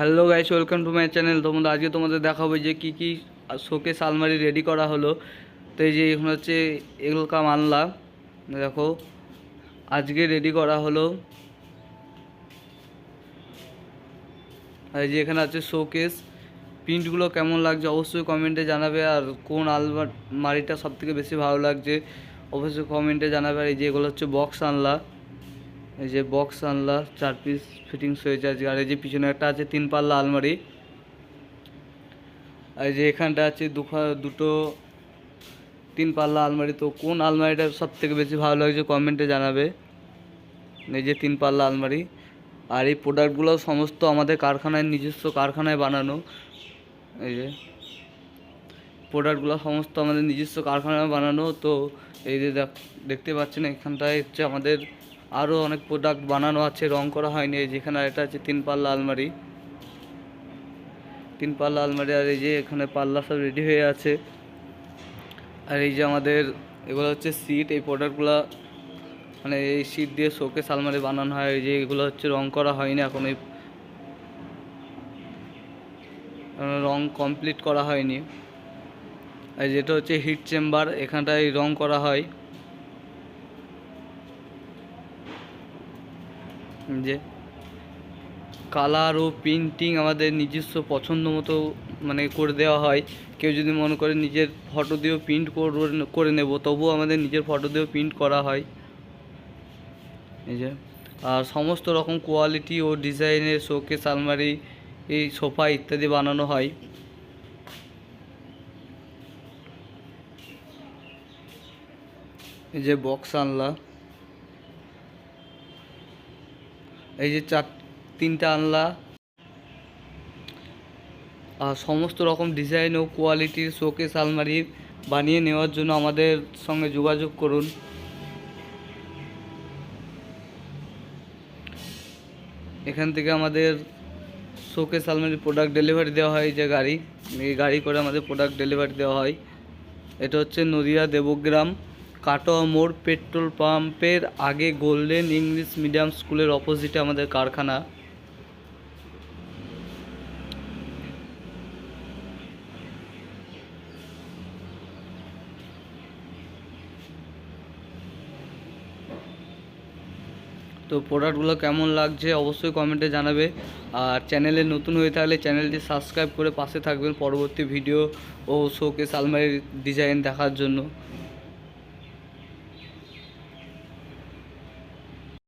Hello guys, welcome to my channel. আজকে তোমাদের দেখাবো যে কী শোকেস আলমারি রেডি করা হলো। তো এই যে এখানে হচ্ছে এগুলো কাম আনলাম, দেখো আজকে রেডি করা হলো। আর এই যে এখানে আছে শোকেস। প্রিন্টগুলো কেমন লাগছে অবশ্যই কমেন্টে জানাবে, আর কোন আলমারিটা সবথেকে বেশি ভালো লাগছে অবশ্যই কমেন্টে জানাবে। আর এই যে এগুলো হচ্ছে বক্স আনলা, এই যে বক্স আনলা 4 পিস ফিটিংস হয়েছে আজকে। আর এই যে পিছনে একটা আছে 3 পাল্লা আলমারি। আর যে এখানটা আছে দুটো 3 পাল্লা আলমারি। তো কোন আলমারিটা সব থেকে বেশি ভালো লাগছে কমেন্টে জানাবে। এই যে 3 পাল্লা আলমারি। আর এই প্রোডাক্টগুলো সমস্ত আমাদের কারখানায়, নিজস্ব কারখানায় বানানো। এই যে প্রোডাক্টগুলো সমস্ত আমাদের নিজস্ব কারখানায় বানানো। তো এই যে দেখতে পাচ্ছেন এখানটায় হচ্ছে আমাদের আরও অনেক প্রোডাক্ট বানানো আছে, রং করা হয়নি। এই যেখানে এটা আছে 3 পাল্লা আলমারি, 3 পাল্লা আলমারি। আর এই যে এখানে পাল্লা সব রেডি হয়ে আছে। আর এই যে আমাদের এগুলো হচ্ছে সিট। এই প্রোডাক্টগুলো মানে এই সিট দিয়ে শোকেস আলমারি বানানো হয়। এই যে এগুলো হচ্ছে রং করা হয়নি এখন, এই রং কমপ্লিট করা হয়নি। আর যেটা হচ্ছে হিট চেম্বার, এখানটায় রং করা হয়। যে কালার ও প্রিন্টিং আমাদের নিজস্ব পছন্দ মতো মানে করে দেওয়া হয়। কেউ যদি মনে করে নিজের ফটো দিয়েও প্রিন্ট করে নেব, তবুও আমাদের নিজের ফটো দিয়েও প্রিন্ট করা হয়। এই যে আর সমস্ত রকম কোয়ালিটি ও ডিজাইনের শোকেস আলমারি, এই সোফা ইত্যাদি বানানো হয়। এই যে বক্স আনলা, এই যে 3টা আনলা। আর সমস্ত রকম ডিজাইন ও কোয়ালিটির শোকেস আলমারি বানিয়ে নেওয়ার জন্য আমাদের সঙ্গে যোগাযোগ করুন। এখান থেকে আমাদের শোকেস আলমারির প্রোডাক্ট ডেলিভারি দেওয়া হয়। যে গাড়ি, এই গাড়ি করে আমাদের প্রোডাক্ট ডেলিভারি দেওয়া হয়। এটা হচ্ছে নদিয়া দেবগ্রাম কাটোয়া মোড়, পেট্রোল পাম্পের আগে গোল্ডেন ইংলিশ মিডিয়াম স্কুলের অপোজিটে আমাদের কারখানা। তো প্রোডাক্টগুলো কেমন লাগছে অবশ্যই কমেন্টে জানাবে। আর চ্যানেলে নতুন হয়ে থাকলে চ্যানেলটি সাবস্ক্রাইব করে পাশে থাকবেন পরবর্তী ভিডিও ও শোকেস আলমারির ডিজাইন দেখার জন্য।